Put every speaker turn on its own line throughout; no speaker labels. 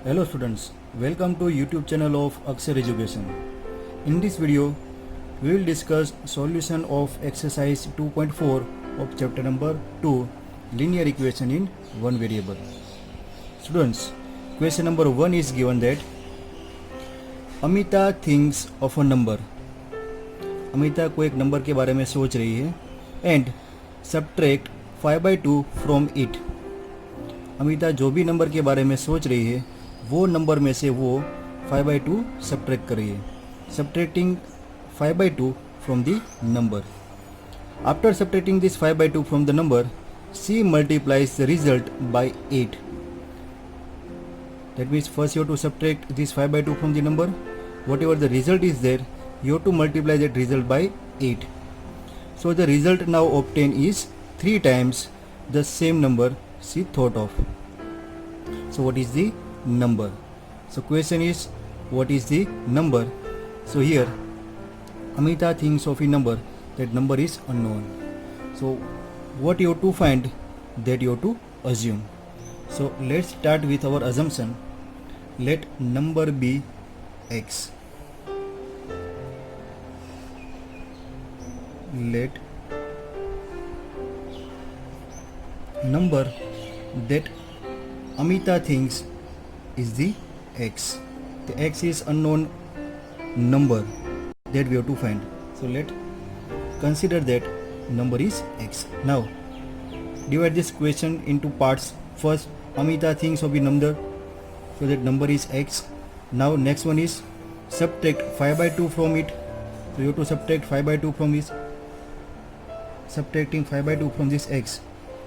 Hello students, welcome to YouTube channel of Akshar Education. In this video, we will discuss solution of exercise 2.4 of chapter number 2 linear equation in one variable. Students, question number 1 is given that Amita thinks of a number. Amita को एक number के बारे में सोच रही है and subtract 5/2 from it. Amita जो भी नंबर के बारे में सोच रही है वो नंबर में से वो 5/2 सब्ट्रैक्ट कर रही है. Subtracting 5/2 from the number. After subtracting this 5/2 from the number, she multiplies the result by 8. That means first you have to subtract this 5/2 from the number. Whatever the result is there, you have to multiply that result by 8. So the result now obtained is 3 times the same number she thought of. So what is the number? So question is, what is the number? So here Amita thinks of a number. That number is unknown. So what you have to find, that you have to assume. So let's start with our assumption. Let number be x. Let number that Amita thinks is the x. The x is unknown number that we have to find. So let consider that number is x. Now divide this question into parts. First, Amita thinks of the number, so that number is x. Now next one is subtract 5/2 from it. So you have to subtract 5/2 from this. Subtracting 5/2 from this x,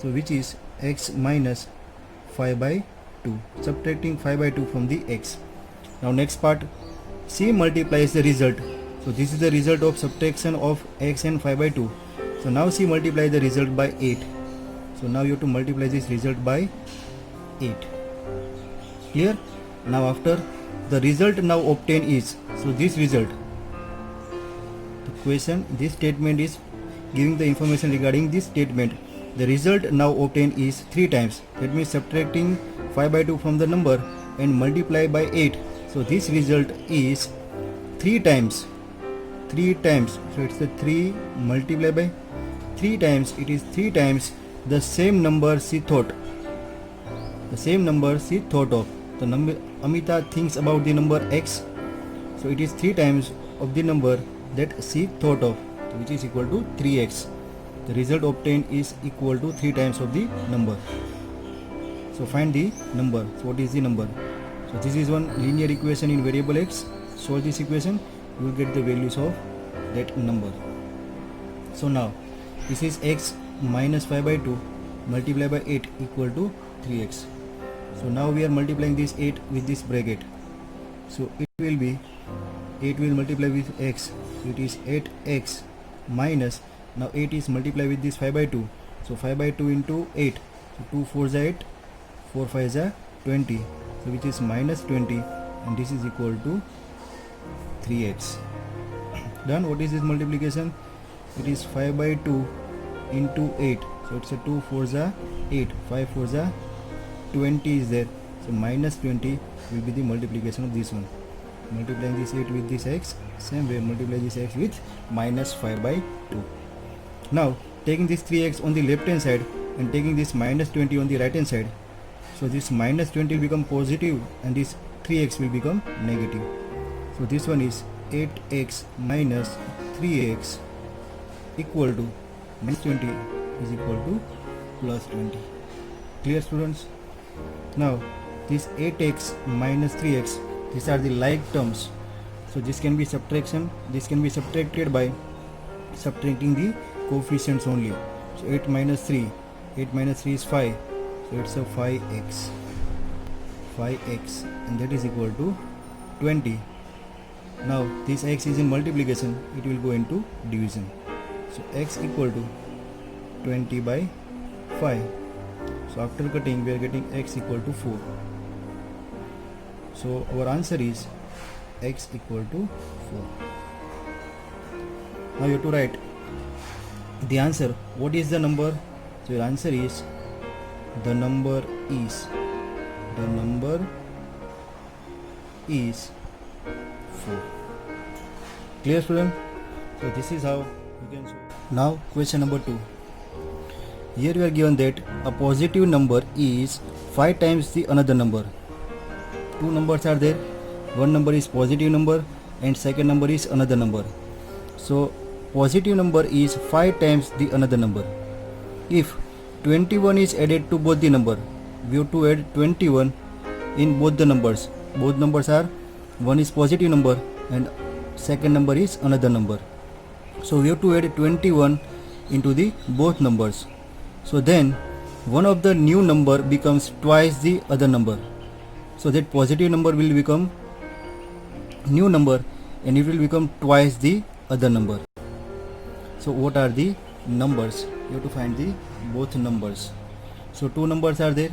so which is x minus 5/2. Subtracting 5/2 from the x. Now next part, she multiplies the result. So this is the result of subtraction of x and 5/2. So now she multiplies the result by 8. So now you have to multiply this result by 8. Clear? Now after the result now obtained is, so this result, the question, this statement is giving the information regarding this statement. The result now obtained is 3 times. That means subtracting 5/2 from the number and multiply by 8. So this result is 3 times. 3 times. So it's the 3 multiplied by 3 times. It is 3 times the same number she thought. The same number she thought of. The number Amita thinks about the number x. So it is 3 times of the number that she thought of, which is equal to 3x. The result obtained is equal to 3 times of the number. So find the number. So what is the number? So this is one linear equation in variable x. Solve this equation, you will get the values of that number. So now this is x minus 5/2 multiplied by 8 equal to 3x. So now we are multiplying this 8 with this bracket. So it will be 8 will multiply with x. So it is 8x minus, now 8 is multiplied with this 5/2. So 5/2 into 8. So 2 4s are 8, 4 5s are 20. So which is minus 20, and this is equal to 3x. Done. What is this multiplication? It is 5/2 into 8. So it's a 2 4s are 8, 5 4s are 20 is there. So minus 20 will be the multiplication of this one. Multiplying this 8 with this x, same way multiply this x with minus 5/2. Now taking this 3x on the left hand side and taking this minus 20 on the right hand side, so this minus 20 will become positive and this 3x will become negative. So this one is 8x minus 3x equal to minus 20 is equal to plus 20. Clear, students? Now this 8x minus 3x, these are the like terms. So this can be subtraction. This can be subtracted by subtracting the coefficients only. So 8 minus 3, 8 minus 3 is 5. So it's a 5x. 5x, and that is equal to 20. Now this x is in multiplication, it will go into division. So x equal to 20 by 5. So after cutting we are getting x equal to 4. So our answer is x equal to 4. Now you have to write the answer. What is the number? So your answer is, the number is 4. Clear, student? So this is how you can solve. Now question number 2. Here we are given that a positive number is 5 times the another number. Two numbers are there. One number is positive number and second number is another number. So positive number is 5 times the another number. If 21 is added to both the number, we have to add 21 in both the numbers. Both numbers are, one is positive number and second number is another number. So we have to add 21 into the both numbers. So then one of the new number becomes twice the other number. So that positive number will become new number and it will become twice the other number. So what are the numbers? You have to find the both numbers. So two numbers are there.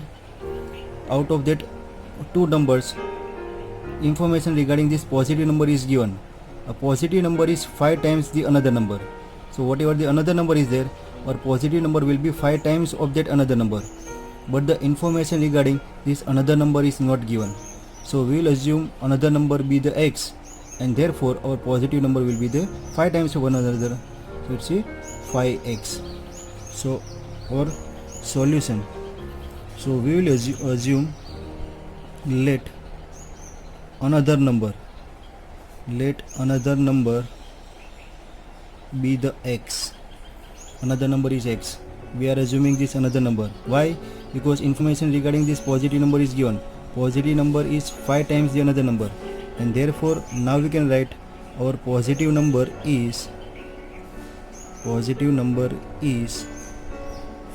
Out of that two numbers, information regarding this positive number is given. A positive number is 5 times the another number. So whatever the another number is there, our positive number will be 5 times of that another number. But the information regarding this another number is not given. So we will assume another number be the x, and therefore our positive number will be the 5 times of another. So it's a 5x. So our solution. So we will assume let another number be the x. Another number is x. We are assuming this another number. Why? Because information regarding this positive number is given. Positive number is 5 times the another number, and therefore now we can write our positive number is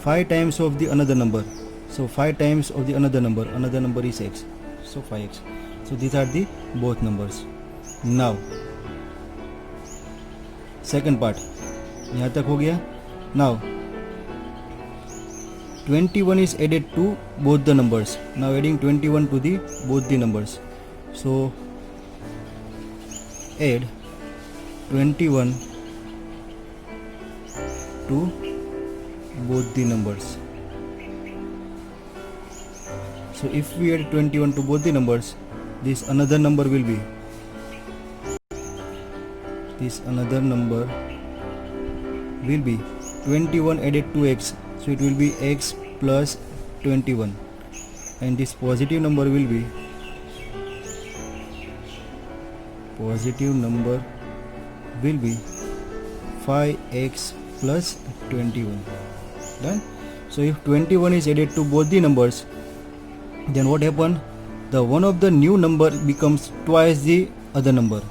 5 times of the another number. So 5 times of the another number is x. So 5x. So these are the both numbers. Now second part, यहाँ तक हो गया. Now 21 is added to both the numbers. Now adding 21 to the both the numbers. So add 21 to both the numbers. So if we add 21 to both the numbers, this another number will be 21 added to x. So it will be x plus 21, and this positive number will be 5x plus 21. Done. So if 21 is added to both the numbers, then what happened? The one of the new number becomes twice the other number.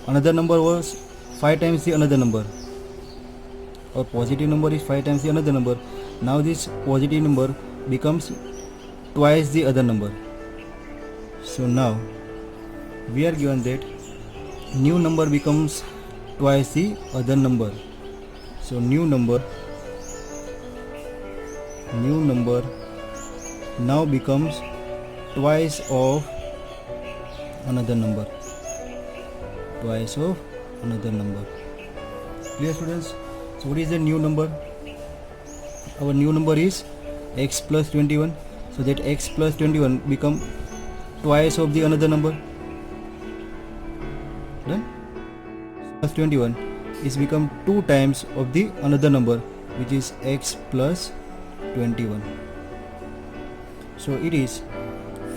Another number was 5 times the another number. Our positive number is 5 times the another number. Now this positive number becomes twice the other number. So now we are given that new number becomes twice the other number. So new number now becomes twice of another number. Clear, students? So what is the new number? Our new number is x plus 21. So that x plus 21 become twice of the another number. Done? Plus 21 is become 2 times of the another number, which is x plus 21. So it is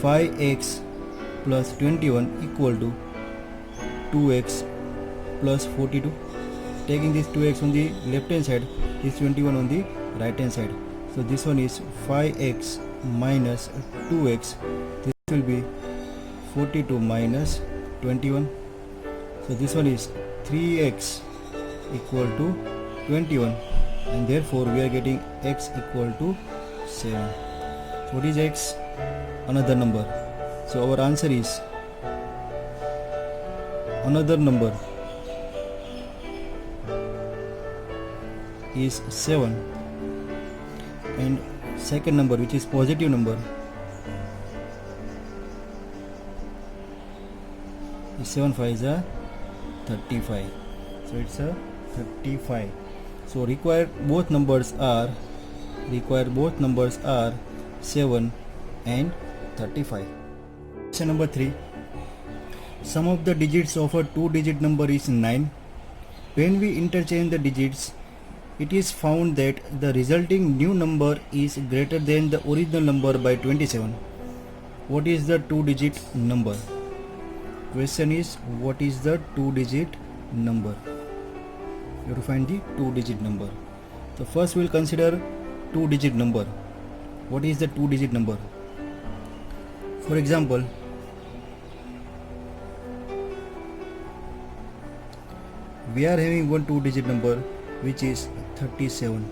5x plus 21 equal to 2x plus 42. Taking this 2x on the left hand side, this 21 on the right hand side. So this one is 5x minus 2x. This will be 42 minus 21. So this one is 3x equal to 21, and therefore we are getting x equal to 7. So what is x? Another number. So our answer is another number is 7, and second number, which is positive number, is 7 5 is a 35. So it's a 35. So required both numbers are 7 and 35. Question number 3. Sum of the digits of a two-digit number is 9. When we interchange the digits, it is found that the resulting new number is greater than the original number by 27. What is the two-digit number? Question is, what is the two-digit number? You have to find the two-digit number. So first we will consider two-digit number. What is the two-digit number? For example, we are having one two-digit number which is 37.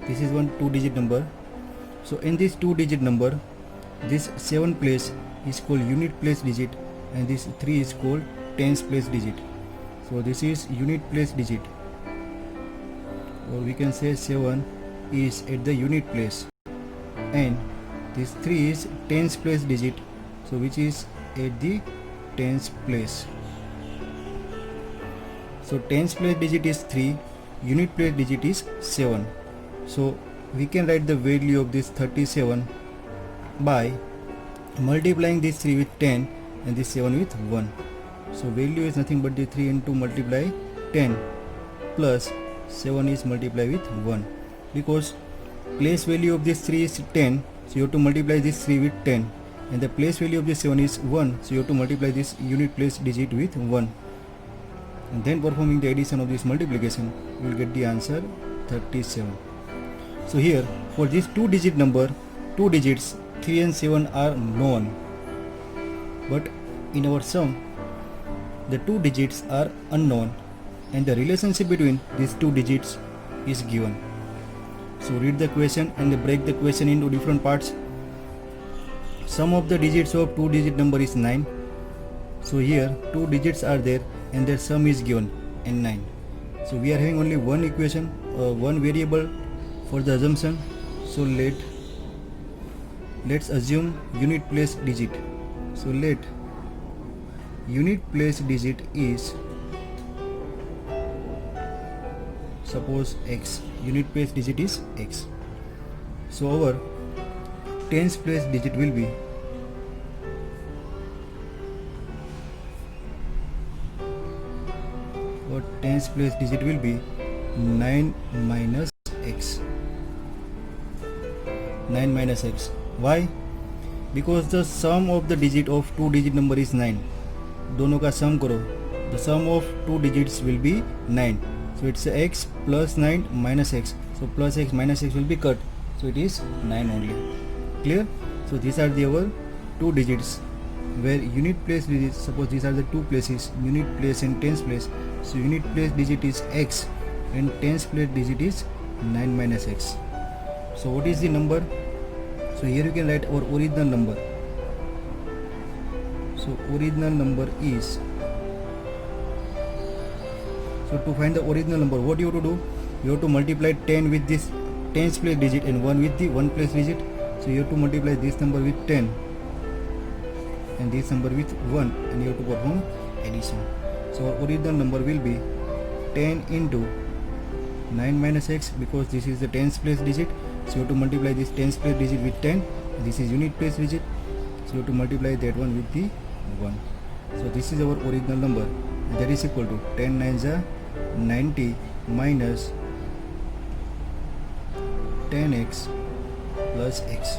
This is one two-digit number. So in this two-digit number, this 7 place is called unit place digit and this 3 is called tens place digit. So this is unit place digit, or we can say 7 is at the unit place and this 3 is tens place digit, so which is at the tens place. So tens place digit is 3, unit place digit is 7. So we can write the value of this 37 by multiplying this 3 with 10 and this 7 with 1. So value is nothing but the 3 into multiply 10 plus 7 is multiplied with 1. Because place value of this 3 is 10, so you have to multiply this 3 with 10, and the place value of this 7 is 1, so you have to multiply this unit place digit with 1. And then performing the addition of this multiplication, you will get the answer 37. So here for this two-digit number, two digits 3 and 7 are known, but in our sum the two digits are unknown and the relationship between these two digits is given. So read the question and break the question into different parts. Sum of the digits of two-digit number is 9. So here two digits are there and their sum is given and 9. So we are having only one equation, one variable for the assumption. So let's assume unit place digit. So let unit place digit is, suppose x, unit place digit is x. So our tens place digit will be tens place digit will be 9 minus x. 9 minus x. Why? Because the sum of the digit of two digit number is 9. दोनों का sum करो. The sum of two digits will be 9. So it's x plus 9 minus x. So plus x minus x will be cut. So it is 9 only. Clear? So these are our two digits where unit place digits, suppose these are the two places, unit place and tens place. So unit place digit is x and tens place digit is 9 minus x. So what is the number? So here you can write our original number. So original number is, so to find the original number, what you have to do? You have to multiply 10 with this tens place digit and 1 with the 1 place digit. So you have to multiply this number with 10 and this number with 1 and you have to perform addition. So our original number will be 10 into 9 minus x, because this is the tens place digit. So you have to multiply this tens place digit with 10. This is unit place digit. So you have to multiply that one with the 1. So this is our original number. That is equal to 10 9s are 90 minus 10x plus x.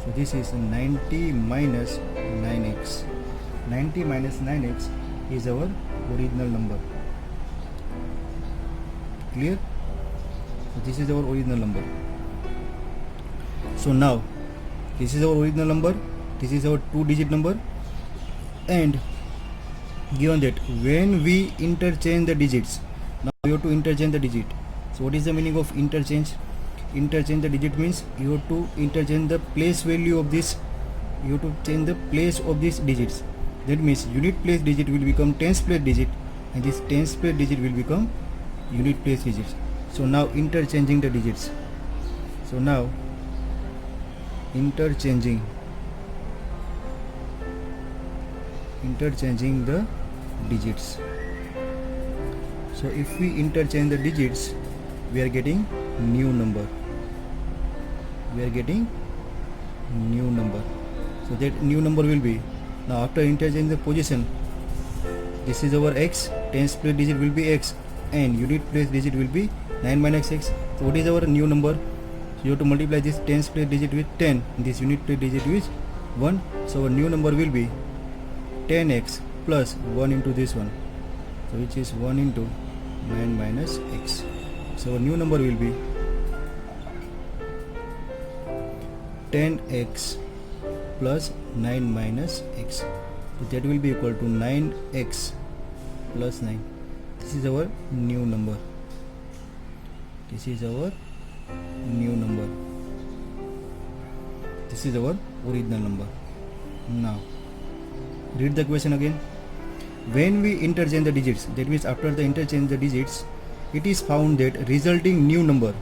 So this is 90 minus 9x. 90 minus 9x is our original number. Clear? So this is our original number. So now this is our original number, this is our two-digit number, and given that when we interchange the digits, now you have to interchange the digit. So what is the meaning of interchange? Interchange the digit means you have to interchange the place value of this, you have to change the place of these digits. That means unit place digit will become tens place digit and this tens place digit will become unit place digit. So now interchanging the digits. So now interchanging the digits. So if we interchange the digits, we are getting new number. So that new number will be, now after interchanging the position, this is our x, tens place digit will be x, and unit place digit will be 9 minus x. So what is our new number? So you have to multiply this tens place digit with 10, this unit place digit is 1. So our new number will be 10x plus 1 into this one, so which is 1 into 9 minus x. So our new number will be 10x plus 9 minus x. So that will be equal to 9x plus 9. This is our new number. This is our new number. This is our original number. Now read the question again. When we interchange the digits, that means after the interchange the digits, it is found that resulting new number,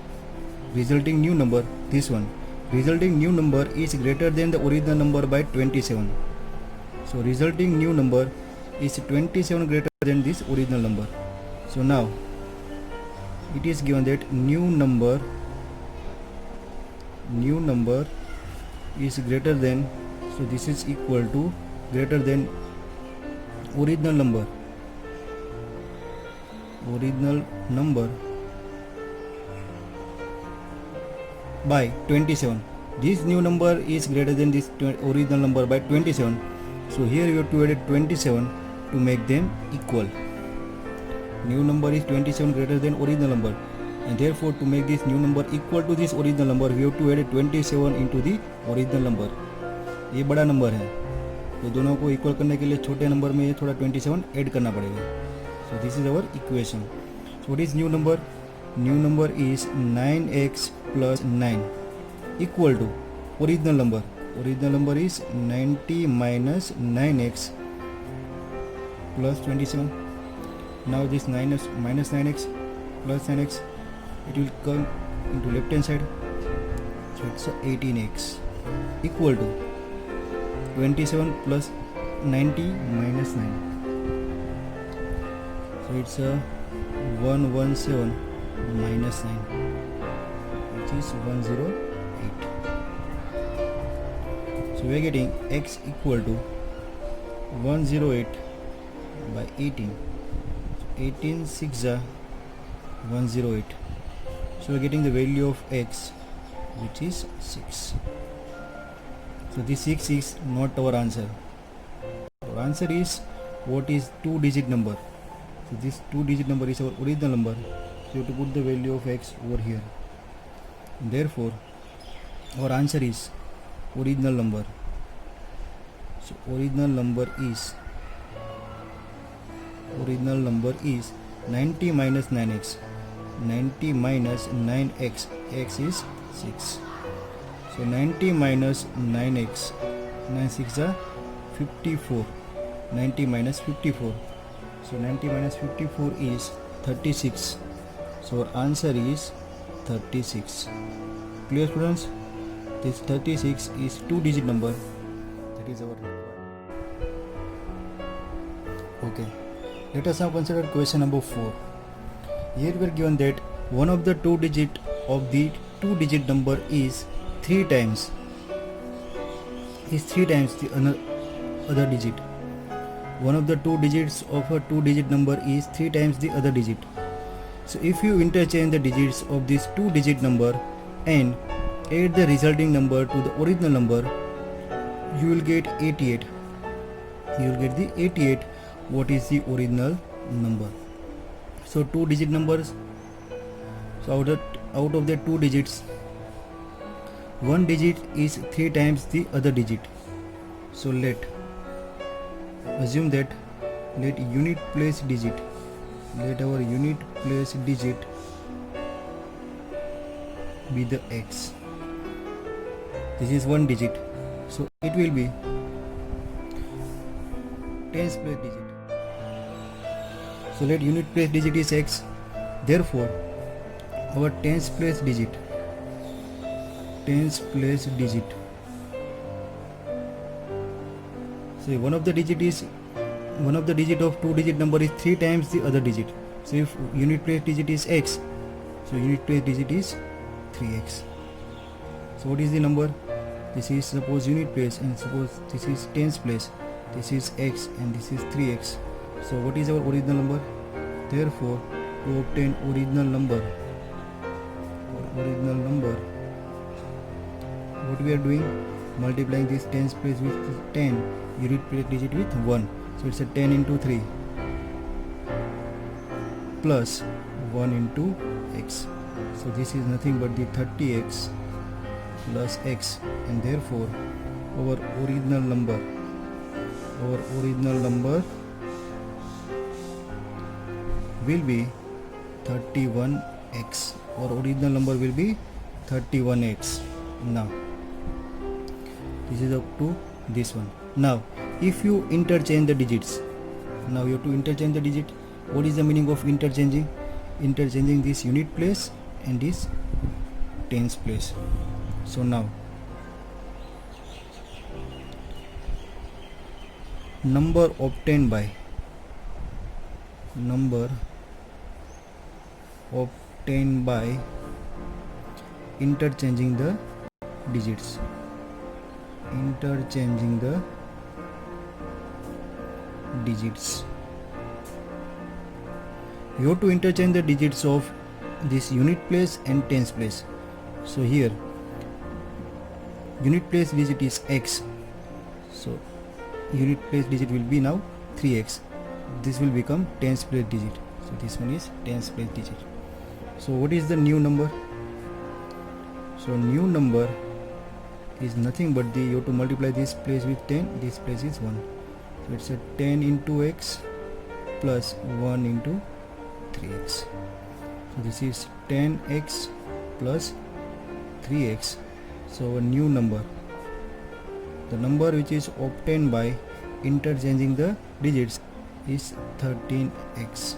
this one, resulting new number is greater than the original number by 27. So resulting new number is 27 greater than this original number. So now it is given that new number is greater than, so this is equal to greater than original number by 27. This new number is greater than this original number by 27. So here you have to add 27 to make them equal. New number is 27 greater than original number, and therefore to make this new number equal to this original number, we have to add 27 into the original number. ये बड़ा number है, तो दोनों को equal करने के लिए छोटे नंबर में ये थोड़ा 27 ऐड करना पड़ेगा. So this is our equation. So what is new number? New number is 9x plus 9 equal to original number. Original number is 90 minus 9x plus 27. Now this minus 9x plus 9x, it will come into left hand side. So it's 18x equal to 27 plus 90 minus 9. So it's 117 minus 9, which is 108. So we are getting x equal to 108 by 18. So 18 6 are 108. So we are getting the value of x, which is 6. So this 6 is not our answer. Our answer is what is 2-digit number. So this 2-digit number is our original number. So you have to put the value of x over here. Therefore our answer is original number. So original number is 90 minus 9x. 90 minus 9x, x is 6. So 90 minus 9x, 9 6 are 54. 90 minus 54. So 90 minus 54 is 36. So our answer is 36. Clear, students? This 36 is 2-digit number. That is our required. Okay. Let us now consider question number 4. Here we are given that one of the 2-digit of the 2-digit number is 3 times the other digit. One of the 2 digits of a 2-digit number is 3 times the other digit. So if you interchange the digits of this 2-digit number and add the resulting number to the original number, you will get 88. You will get the 88, what is the original number. So 2-digit numbers, so out of the 2 digits, 1 digit is 3 times the other digit. So let assume that let our unit place digit be the x. This is 1 digit, so it will be tens place digit. So let unit place digit is x. Therefore our tens place digit, so one of the digit of 2-digit number is 3 times the other digit. So if unit place digit is x, so unit place digit is 3x. So what is the number? this is suppose unit place, and suppose this is tens place, this is x and this is 3x. So what is our original number? Therefore, to obtain original number, what we are doing, multiplying this tens place with 10, unit place digit with 1. So it's a 10 into 3 plus 1 into x. So this is nothing but the 30x plus x, and therefore our original number will be 31x. Our original number will be 31x. Now this is up to this one. Now if you interchange the digits, now you have to interchange the digit. What is the meaning of interchanging? Interchanging this unit place and this tens place. So now number obtained by interchanging the digits, you have to interchange the digits of this unit place and tens place. So here unit place digit is x, so unit place digit will be now 3x. This will become tens place digit, so this one is tens place digit. So what is the new number? So new number is nothing but you have to multiply this place with 10, this place is 1, so it's a 10 into x plus 1 into 3x. So this is 10x plus 3x. So a new number, the number which is obtained by interchanging the digits is 13x.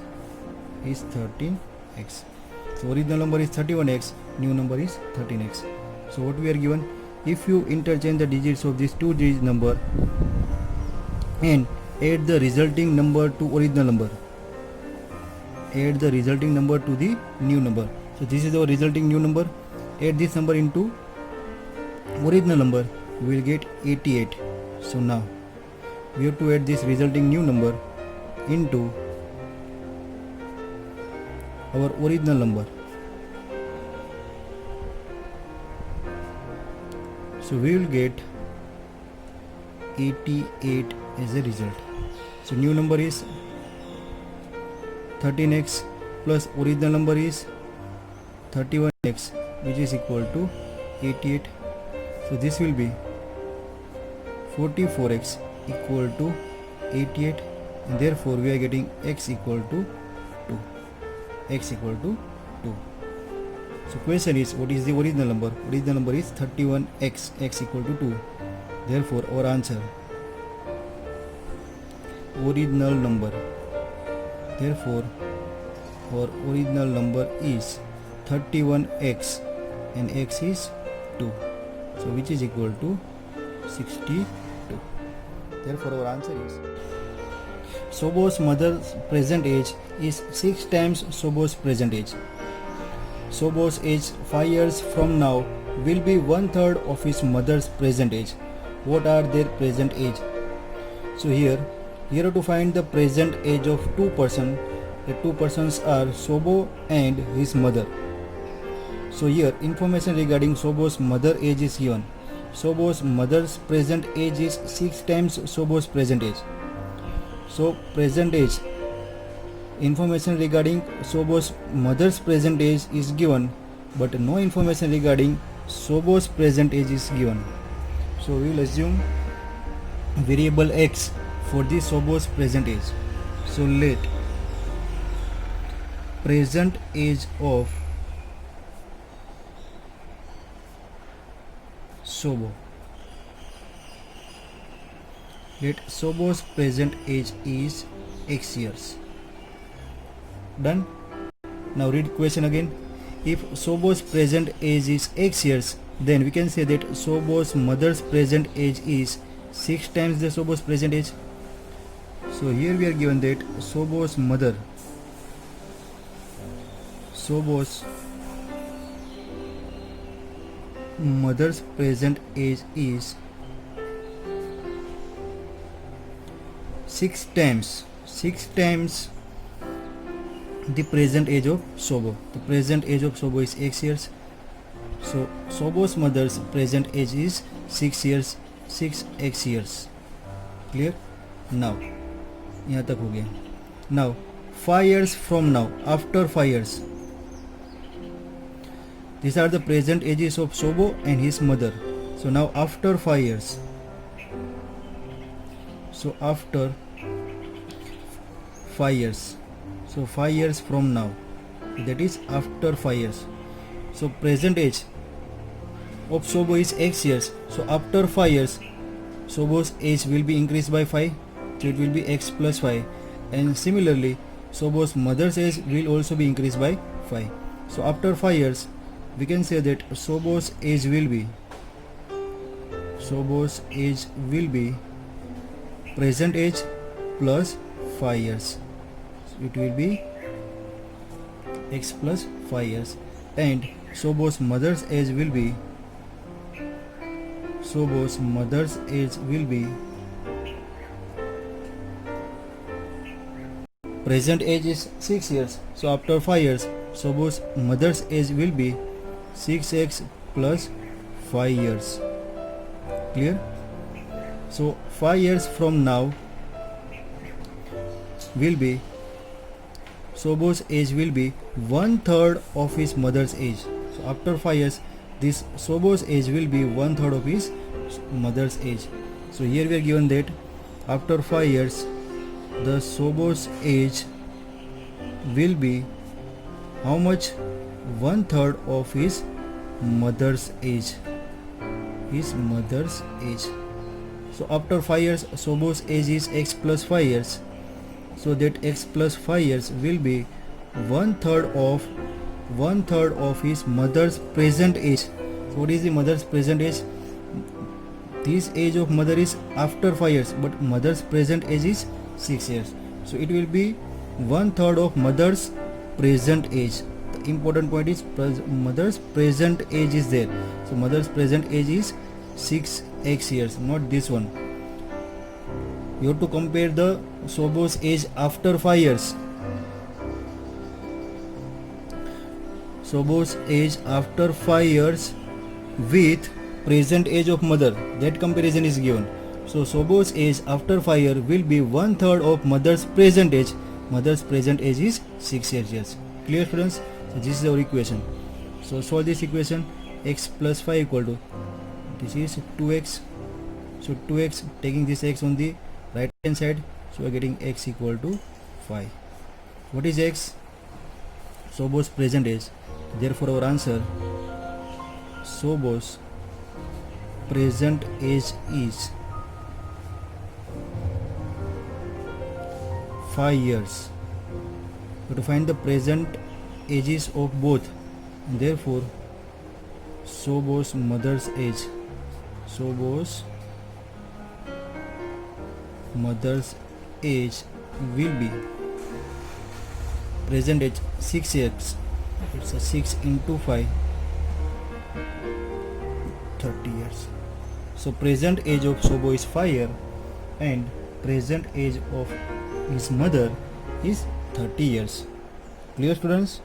So original number is 31x, new number is 13x. So what we are given, if you interchange the digits of this two digit number and add the resulting number to original number, add the resulting number to the new number. So this is our resulting new number. Add this number into original number, we will get 88. So now we have to add this resulting new number into our original number. So we will get 88 as a result. So new number is 13x plus original number is 31x, which is equal to 88. So this will be 44x equal to 88, and therefore we are getting x equal to 2. So question is, what is the original number? Original number is 31x, x equal to 2. Therefore our answer, original number, therefore our original number is 31x and x is 2, so which is equal to 62. Therefore our answer is, Sobo's mother's present age is 6 times Sobo's present age. Sobo's age 5 years from now will be 1/3 of his mother's present age. What are their present age? So here you have to find the present age of two persons. The two persons are Sobo and his mother. So here information regarding Sobo's mother age is given. Sobo's mother's present age is 6 times Sobo's present age. So present age, information regarding Sobo's mother's present age is given, but no information regarding Sobo's present age is given. So we will assume variable x for the Sobo's present age. So let present age of Sobo, let Sobo's present age is x years. Done. Now read question again. If Sobo's present age is x years, then we can say that Sobo's mother's present age is 6 times the Sobo's present age. So here we are given that Sobo's mother, mother's present age is 6 times the present age of Sobo. The present age of Sobo is X years. So Sobo's mother's present age is 6 years, 6x years. Clear? Now यहाँ तक हो गया. Now 5 years from now, after 5 years, these are the present ages of Sobo and his mother. So now after 5 years, so after 5 years, so 5 years from now, that is after 5 years. So present age of Sobo is X years. So after 5 years, Sobo's age will be increased by 5. So it will be X plus 5. And similarly, Sobo's mother's age will also be increased by 5. So after 5 years, we can say that Sobo's age will be present age plus 5 years. So it will be X plus 5 years. And Sobo's mother's age will be present age is 6 years. So after 5 years, Sobo's mother's age will be 6x plus 5 years. Clear? So 5 years from now will be Sobo's age will be 1/3 of his mother's age. So after 5 years, this Sobo's age will be 1/3 of his mother's age. So here we are given that after 5 years, the Sobo's age will be how much? 1/3 of his mother's age. So after 5 years, Sobo's age is X plus 5 years. So that X plus 5 years will be 1/3 of his mother's present age. So what is the mother's present age? This age of mother is after 5 years, but mother's present age is 6 years. So it will be 1/3 of mother's present age. The important point is mother's present age is there. So mother's present age is 6x years, not this one. You have to compare the Sobo's age after 5 years. Sobo's age after 5 years with present age of mother. That comparison is given. So Sobo's age after 5 years will be 1/3 of mother's present age. Mother's present age is 6 years. Clear, friends? So this is our equation. So solve this equation. X plus 5 equal to, this is 2x. So 2x, taking this x on the right hand side, so we are getting x equal to 5. What is x? Sobo's present age. Therefore our answer, Sobo's present age is 5 years. So to find the present ages of both, therefore Sobo's mother's age will be present age 6 years. It's a 6 into 5, 30 years. So present age of Sobo is 5 years and present age of his mother is 30 years. Clear, students?